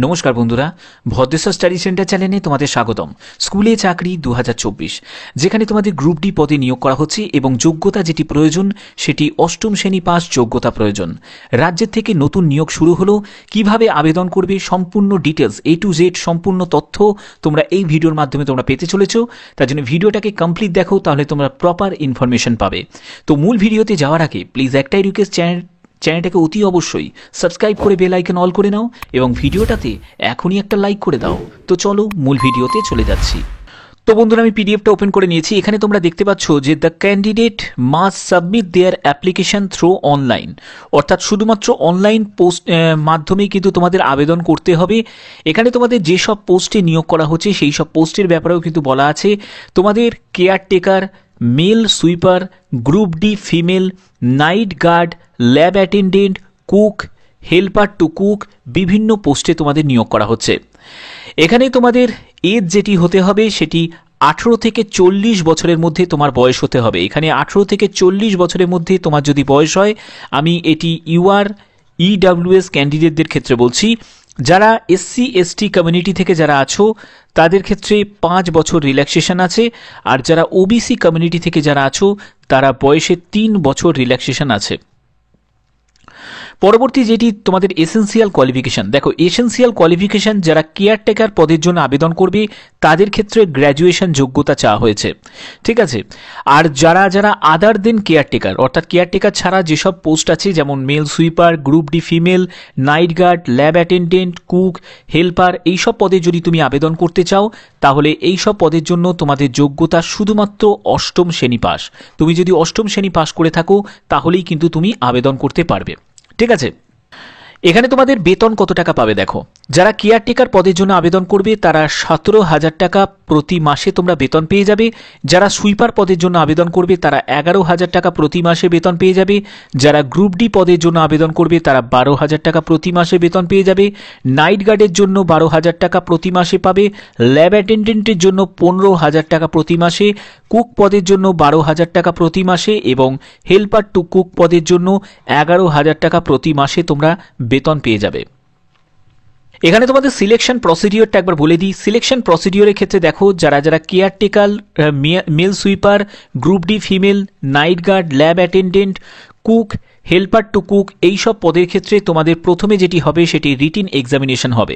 নমস্কার বন্ধুরা, Bhadreswar study centre চ্যানেলে তোমাদের স্বাগতম। স্কুলে চাকরি 2024, যেখানে তোমাদের গ্রুপ ডি পদে নিয়োগ করা হচ্ছে এবং যোগ্যতা যেটি প্রয়োজন সেটি অষ্টম শ্রেণী পাস যোগ্যতা প্রয়োজন। রাজ্যের থেকে নতুন নিয়োগ শুরু হলো, কিভাবে আবেদন করবে সম্পূর্ণ ডিটেলস A to Z সম্পূর্ণ তথ্য তোমরা এই ভিডিওর মাধ্যমে তোমরা পেতে চলেছো। তার জন্য ভিডিওটাকে কমপ্লিট দেখো, তাহলে তোমরা প্রপার ইনফরমেশন পাবে। তো মূল ভিডিওতে যাওয়ার আগে প্লিজ একটাই রিকোয়েস্ট, চ্যানেলটাকে অতি অবশ্যই সাবস্ক্রাইব করে বেল আইকন অল করে নাও এবং ভিডিওটাতে এখনই একটা লাইক করে দাও। তো চলো মূল ভিডিওতে চলে যাচ্ছি। তো বন্ধুরা, আমি পিডিএফটা ওপেন করে নিয়েছি। এখানে তোমরা দেখতে পাচ্ছ যে the candidate must submit their application through online, অর্থাৎ শুধুমাত্র অনলাইন পোস্ট মাধ্যমেই কিন্তু তোমাদের আবেদন করতে হবে। এখানে তোমাদের যেসব পোস্টে নিয়োগ করা হচ্ছে সেই সব পোস্টের ব্যাপারেও কিন্তু বলা আছে। তোমাদের caretaker, male sweeper, group D female, night guard, lab attendant, cook, helper to cook, বিভিন্ন পোস্টে তোমাদের নিয়োগ করা হচ্ছে। এখানে তোমাদের এজ যেটি হতে হবে সেটি 18 থেকে 40 বছরের মধ্যে তোমার বয়স হতে হবে। এখানে 18 থেকে 40 বছরের মধ্যে তোমার যদি বয়স হয়, আমি এটি EWS ক্যান্ডিডেটদের ক্ষেত্রে বলছি। যারা SC ST কমিউনিটি থেকে যারা আছো তাদের ক্ষেত্রে 5 বছর রিল্যাক্সেশন আছে, আর যারা OBC কমিউনিটি থেকে যারা আছো তারা বয়সে 3 বছর রিল্যাক্সেশন আছে। পরবর্তী যেটি তোমাদের এসেন্সিয়াল কোয়ালিফিকেশন, দেখো এসেন্সিয়াল কোয়ালিফিকেশন যারা কেয়ারটেকার পদের জন্য আবেদন করবে তাদের ক্ষেত্রে গ্র্যাজুয়েশন যোগ্যতা চাওয়া হয়েছে, ঠিক আছে। আর যারা যারা আদার দেন কেয়ারটেকার, অর্থাৎ কেয়ারটেকার ছাড়া যেসব পোস্ট আছে যেমন male sweeper, group D female, night guard, lab attendant, cook, helper, এইসব পদে যদি তুমি আবেদন করতে চাও তাহলে এইসব পদের জন্য তোমাদের যোগ্যতা শুধুমাত্র অষ্টম শ্রেণী পাস। তুমি যদি অষ্টম শ্রেণী পাস করে থাকো তাহলেই কিন্তু তুমি আবেদন করতে পারবে, ঠিক আছে। এখানে তোমাদের বেতন কত টাকা পাবে দেখো। যারা কেয়ারটেকার পদের জন্য আবেদন করবে তারা 17,000 টাকা প্রতি মাসে তোমরা বেতন পেয়ে যাবে। যারা সুইপার পদের জন্য আবেদন করবে তারা 11,000 টাকা প্রতি মাসে বেতন পেয়ে যাবে। যারা গ্রুপ ডি পদের জন্য আবেদন করবে তারা 12,000 টাকা প্রতি মাসে বেতন পেয়ে যাবে। নাইট গার্ডের জন্য 12,000 টাকা প্রতি মাসে পাবে। ল্যাব অ্যাটেন্ডেন্টের জন্য 15,000 টাকা প্রতি মাসে, কুক পদের জন্য 12,000 টাকা প্রতি মাসে এবং হেল্পার টু কুক পদের জন্য 11,000 টাকা প্রতি মাসে তোমরা বেতন পেয়ে যাবে। এখানে তোমাদের সিলেকশন প্রসিডিওরটা একবার বলে দিই। সিলেকশন প্রসিডিওরের ক্ষেত্রে দেখো, যারা যারা caretaker, male sweeper, group D female, night guard, lab attendant, cook, helper to cook, এইসব পদের ক্ষেত্রে তোমাদের প্রথমে যেটি হবে সেটি রিটিন এক্সামিনেশন হবে।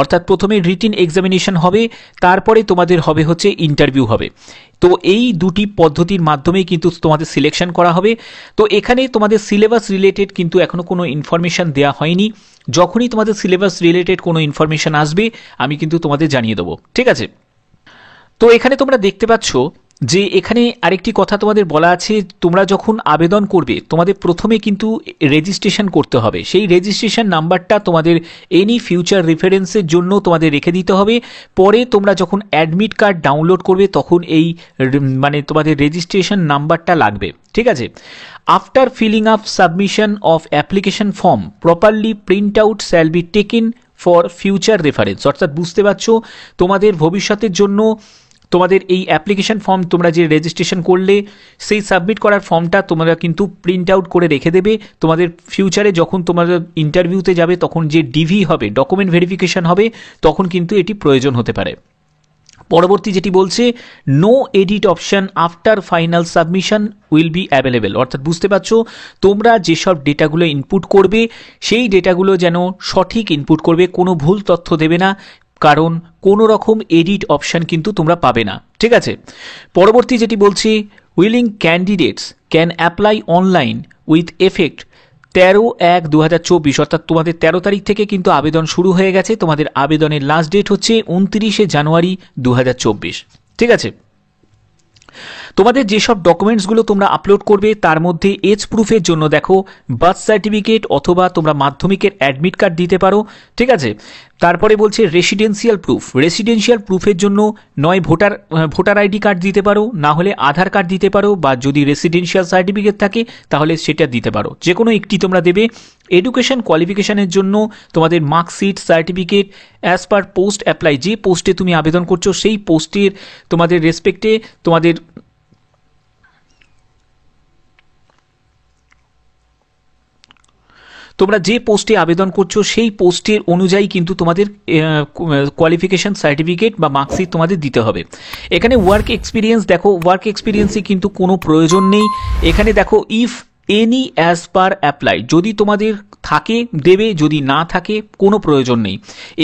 অর্থাৎ প্রথমে রিটিন এক্সামিনেশন হবে, তারপরে তোমাদের হবে হচ্ছে ইন্টারভিউ হবে। তো এই দুটি পদ্ধতির মাধ্যমে কিন্তু তোমাদের সিলেকশন করা হবে। তো এখানে তোমাদের সিলেবাস রিলেটেড কিন্তু এখনো কোনো ইনফরমেশন দেওয়া হয়নি। যখনই তোমাদের সিলেবাস রিলেটেড কোনো ইনফরমেশন আসবে আমি কিন্তু তোমাদের জানিয়ে দেবো, ঠিক আছে। তো এখানে তোমরা দেখতে পাচ্ছ যে এখানে আরেকটি কথা তোমাদের বলা আছে, তোমরা যখন আবেদন করবে তোমাদের প্রথমে কিন্তু রেজিস্ট্রেশন করতে হবে। সেই রেজিস্ট্রেশন নাম্বারটা তোমাদের এনি ফিউচার রেফারেন্সের জন্য তোমাদের রেখে দিতে হবে। পরে তোমরা যখন অ্যাডমিট কার্ড ডাউনলোড করবে তখন এই তোমাদের রেজিস্ট্রেশন নাম্বারটা লাগবে, ঠিক আছে। After filling up submission of application form properly print out shall be taken for future reference, অর্থাৎ বুঝতে পারছো তোমাদের ভবিষ্যতের জন্য তোমাদের এই অ্যাপ্লিকেশন ফর্ম তোমরা যে রেজিস্ট্রেশন করলে সেই সাবমিট করার ফর্মটা তোমরা কিন্তু প্রিন্ট আউট করে রেখে দেবে। তোমাদের ফিউচারে যখন তোমরা ইন্টারভিউতে যাবে তখন যে ডিভি হবে, ডকুমেন্ট ভেরিফিকেশন হবে, তখন কিন্তু এটি প্রয়োজন হতে পারে। পরবর্তী যেটি বলছে, no edit option after final submission will be available, অর্থাৎ বুঝতে পারছো তোমরা যেসব ডেটাগুলো ইনপুট করবে সেই ডেটাগুলো যেন সঠিক ইনপুট করবে, কোনো ভুল তথ্য দেবে না, কারণ কোনো রকম এডিট অপশন কিন্তু তোমরা পাবে না, ঠিক আছে। পরবর্তী যেটি বলছি, willing candidates can apply online with effect 13/1/2024, অর্থাৎ তোমাদের 13 তারিখ থেকে কিন্তু আবেদন শুরু হয়ে গেছে। তোমাদের আবেদনের লাস্ট ডেট হচ্ছে 29 জানুয়ারি 2024, ঠিক আছে। তোমাদের যেসব ডকুমেন্টসগুলো তোমরা আপলোড করবে তার মধ্যে এজ প্রুফের জন্য দেখো বার্থ সার্টিফিকেট অথবা তোমরা মাধ্যমিকের অ্যাডমিট কার্ড দিতে পারো, ঠিক আছে। তারপরে বলছে রেসিডেন্সিয়াল প্রুফ, রেসিডেন্সিয়াল প্রুফের জন্য নয় ভোটার আইডি কার্ড দিতে পারো, না হলে আধার কার্ড দিতে পারো, বা যদি রেসিডেন্সিয়াল সার্টিফিকেট থাকে তাহলে সেটা দিতে পারো, যে কোনো একটি তোমরা দেবে। এডুকেশন কোয়ালিফিকেশনের জন্য তোমাদের marksheet, certificate as per post apply, যে পোস্টে তুমি আবেদন করছো সেই পোস্টের তোমাদের রেসপেক্টে তোমাদের তোমরা যে পোস্টে আবেদন করছো সেই পোস্টের অনুযায়ী কিন্তু তোমাদের কোয়ালিফিকেশন সার্টিফিকেট বা মার্কশিট তোমাদের দিতে হবে। এখানে ওয়ার্ক এক্সপিরিয়েন্স দেখো, ওয়ার্ক এক্সপিরিয়েন্সে কিন্তু কোনো প্রয়োজন নেই। এখানে দেখো if any as per apply, যদি তোমাদের থাকে দেবে, যদি না থাকে কোনো প্রয়োজন নেই।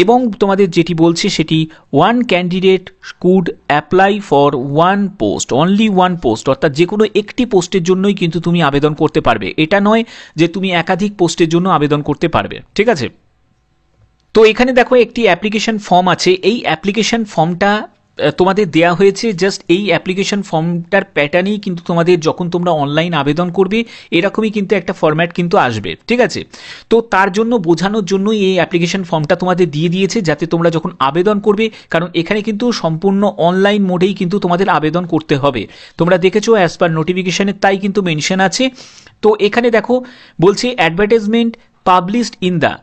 এবং তোমাদের যেটি বলছে সেটি one candidate could apply for one post, only one post, অর্থাৎ যে কোনো একটি পোস্টের জন্যই কিন্তু তুমি আবেদন করতে পারবে। এটা নয় যে তুমি একাধিক পোস্টের জন্য আবেদন করতে পারবে, ঠিক আছে। তো এখানে দেখো একটি অ্যাপ্লিকেশন ফর্ম আছে, এই অ্যাপ্লিকেশন ফর্মটা তোমাদের দেয়া হয়েছে। জাস্ট এই অ্যাপ্লিকেশন ফর্মটার প্যাটার্নেই কিন্তু তোমাদের যখন তোমরা অনলাইন আবেদন করবে এরকমই কিন্তু একটা ফরম্যাট কিন্তু আসবে, ঠিক আছে। তো তার জন্য বোঝানোর জন্যই এই অ্যাপ্লিকেশন ফর্মটা তোমাদের দিয়ে দিয়েছে, যাতে তোমরা যখন আবেদন করবে, কারণ এখানে কিন্তু সম্পূর্ণ অনলাইন মোডেই কিন্তু তোমাদের আবেদন করতে হবে। তোমরা দেখেছো অ্যাজ পার নোটিফিকেশনে তাই কিন্তু মেনশন আছে। তো এখানে দেখো বলছে অ্যাডভার্টাইজমেন্ট পাবলিশড ইন দ্য,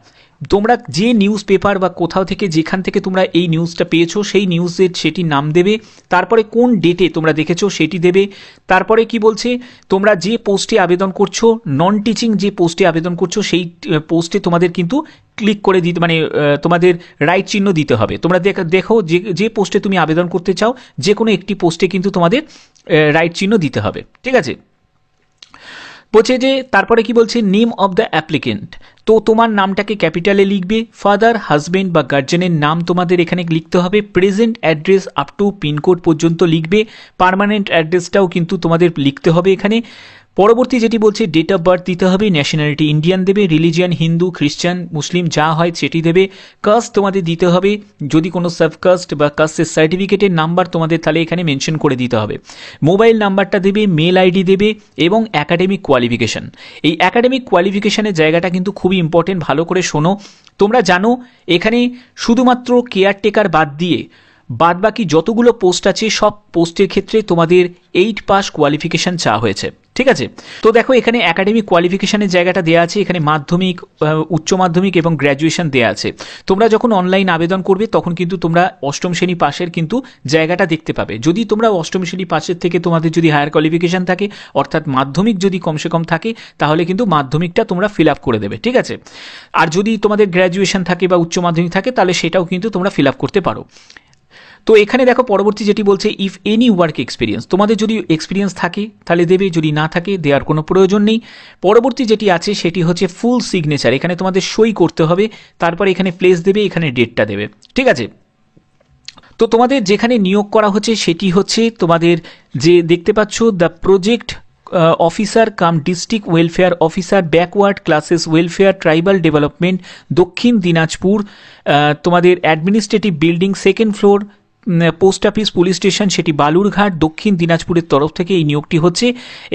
তোমরা যে নিউজ পেপার বা কোথাও থেকে যেখান থেকে তোমরা এই নিউজটা পেয়েছো সেই নিউজের সেটি নাম দেবে, তারপরে কোন ডেটে তোমরা দেখেছো সেটি দেবে। তারপরে কি বলছে, তোমরা যে পোস্টে আবেদন করছো, নন টিচিং যে পোস্টে আবেদন করছো সেই পোস্টে তোমাদের কিন্তু ক্লিক করে দিতে, মানে তোমাদের রাইট চিহ্ন দিতে হবে। তোমরা দেখো যে পোস্টে তুমি আবেদন করতে চাও যে কোনো একটি পোস্টে কিন্তু তোমাদের রাইট চিহ্ন দিতে হবে, ঠিক আছে। বলছে যে তারপরে কি বলছে, নেম অফ দ্য অ্যাপ্লিকেন্ট, তো তোমার নামটাকে ক্যাপিটালে লিখবে। ফাদার, হাজবেন্ড বা গার্জেনের নাম তোমাদের এখানে লিখতে হবে। Present address up to pincode পর্যন্ত লিখবে। পার্মানেন্ট অ্যাড্রেসটাও কিন্তু তোমাদের লিখতে হবে এখানে। পরবর্তী যেটি বলছে ডেট অফ বার্থ দিতে হবে, ন্যাশনালিটি ইন্ডিয়ান দেবে, রিলিজিয়ান হিন্দু, খ্রিস্টান, মুসলিম যা হয় সেটি দেবে। কাস্ট তোমাদের দিতে হবে, যদি কোনো সাবকাস্ট বা কাস্টের সার্টিফিকেটের নাম্বার তোমাদের তাহলে এখানে মেনশন করে দিতে হবে। মোবাইল নাম্বারটা দেবে, মেল আইডি দেবে এবং একাডেমিক কোয়ালিফিকেশন। এই একাডেমিক কোয়ালিফিকেশনের জায়গাটা কিন্তু খুবই ইম্পর্টেন্ট, ভালো করে শোনো। তোমরা জানো এখানে শুধুমাত্র কেয়ারটেকার বাদ দিয়ে বাদবাকি যতগুলো পোস্ট আছে সব পোস্টের ক্ষেত্রে তোমাদের 8 পাস কোয়ালিফিকেশন চাওয়া হয়েছে, ঠিক আছে। তো দেখো এখানে একাডেমিক কোয়ালিফিকেশনের জায়গাটা দেওয়া আছে, এখানে মাধ্যমিক, উচ্চ মাধ্যমিক এবং গ্র্যাজুয়েশন দেওয়া আছে। তোমরা যখন অনলাইন আবেদন করবে তখন কিন্তু তোমরা অষ্টম শ্রেণী পাশের কিন্তু জায়গাটা দেখতে পাবে। যদি তোমরা অষ্টম শ্রেণী পাশের থেকে তোমাদের যদি হায়ার কোয়ালিফিকেশন থাকে, অর্থাৎ মাধ্যমিক যদি কমসে কম থাকে, তাহলে কিন্তু মাধ্যমিকটা তোমরা ফিল আপ করে দেবে, ঠিক আছে। আর যদি তোমাদের গ্র্যাজুয়েশন থাকে বা উচ্চ মাধ্যমিক থাকে তাহলে সেটাও কিন্তু তোমরা ফিল আপ করতে পারো। তো এখানে দেখো পরবর্তী যেটি বলছে ইফ এনি ওয়ার্ক এক্সপিরিয়েন্স, তোমাদের যদি এক্সপিরিয়েন্স থাকে তাহলে দেবে, যদি না থাকে দেওয়ার কোনো প্রয়োজন নেই। পরবর্তী যেটি আছে সেটি হচ্ছে ফুল সিগনেচার, এখানে তোমাদের সই করতে হবে, তারপরে এখানে প্লেস দেবে, এখানে ডেটটা দেবে, ঠিক আছে। তো তোমাদের যেখানে নিয়োগ করা হচ্ছে সেটি হচ্ছে তোমাদের যে দেখতে পাচ্ছ the project officer come district welfare officer, backward classes welfare, tribal development, দক্ষিণ দিনাজপুর। তোমাদের administrative building, second floor, post office, police station, সেটি বালুরঘাট, দক্ষিণ দিনাজপুরের তরফ থেকে এই নিয়োগটি হচ্ছে।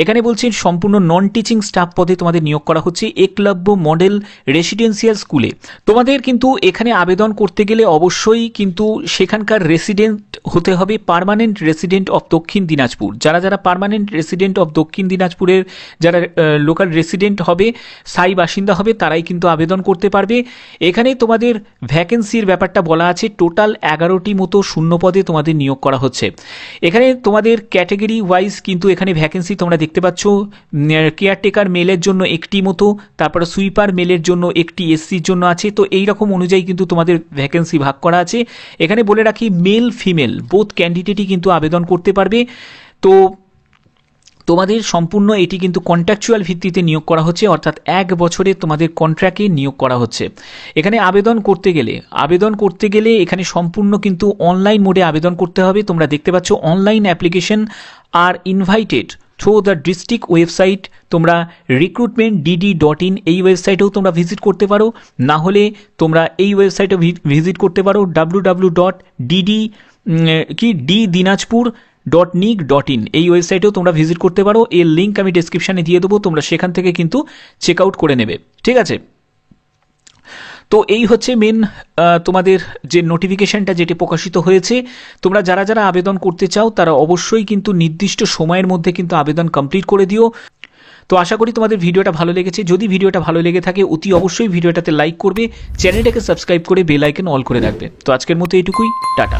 এখানে বলছেন সম্পূর্ণ নন টিচিং স্টাফ পদে তোমাদের নিয়োগ করা হচ্ছে একলব্য মডেল রেসিডেন্সিয়াল স্কুলে। তোমাদের কিন্তু এখানে আবেদন করতে গেলে অবশ্যই কিন্তু সেখানকার রেসিডেন্ট হতে হবে, পার্মানেন্ট রেসিডেন্ট অফ দক্ষিণ দিনাজপুর। যারা যারা পার্মানেন্ট রেসিডেন্ট অফ দক্ষিণ দিনাজপুরের যারা লোকাল রেসিডেন্ট হবে, স্থায়ী বাসিন্দা হবে, তারাই কিন্তু আবেদন করতে পারবে। এখানে তোমাদের ভ্যাকেন্সির ব্যাপারটা বলা আছে, টোটাল 11টি মতো শূন্য পদে তোমাদের নিয়োগ করা হচ্ছে। এখানে তোমাদের ক্যাটেগরি ওয়াইজ কিন্তু এখানে ভ্যাকেন্সি তোমরা দেখতে পাচ্ছ, কেয়ারটেকার মেলের জন্য একটি মতো, তারপরে সুইপার মেলের জন্য একটি, এসসির জন্য আছে। তো এই রকম অনুযায়ী কিন্তু তোমাদের ভ্যাকেন্সি ভাগ করা আছে। এখানে বলে রাখি মেল ফিমেল বোথ ক্যান্ডিডেটই কিন্তু আবেদন করতে পারবে। তো তোমাদের সম্পূর্ণ এটি কিন্তু কন্ট্রাকচুয়াল ভিত্তিতে নিয়োগ করা হচ্ছে, অর্থাৎ 1 বছরে তোমাদের কন্ট্রাক্টে নিয়োগ করা হচ্ছে। এখানে আবেদন করতে গেলে এখানে সম্পূর্ণ কিন্তু অনলাইন মোডে আবেদন করতে হবে। তোমরা দেখতে পাচ্ছ online application are invited through the district website. তোমরা recruitment.dd.in এই ওয়েবসাইটেও তোমরা ভিজিট করতে পারো, না হলে তোমরা এই ওয়েবসাইটে ভিজিট করতে পারো www.ddinajpur.nic.in এই ওয়েবসাইটেও তোমরা ভিজিট করতে পারো। এর লিঙ্ক আমি ডেসক্রিপশানে দিয়ে দেবো, তোমরা সেখান থেকে কিন্তু চেক আউট করে নেবে, ঠিক আছে। তো এই হচ্ছে মেন তোমাদের যে নোটিফিকেশনটা যেটি প্রকাশিত হয়েছে। তোমরা যারা যারা আবেদন করতে চাও তারা অবশ্যই কিন্তু নির্দিষ্ট সময়ের মধ্যে কিন্তু আবেদন কমপ্লিট করে দিও। তো আশা করি তোমাদের ভিডিওটা ভালো লেগেছে। যদি ভিডিওটা ভালো লেগে থাকে অতি অবশ্যই ভিডিওটাতে লাইক করবে, চ্যানেলটাকে সাবস্ক্রাইব করে বেল আইকন অল করে রাখবে। তো আজকের মতো এইটুকুই, টাটা।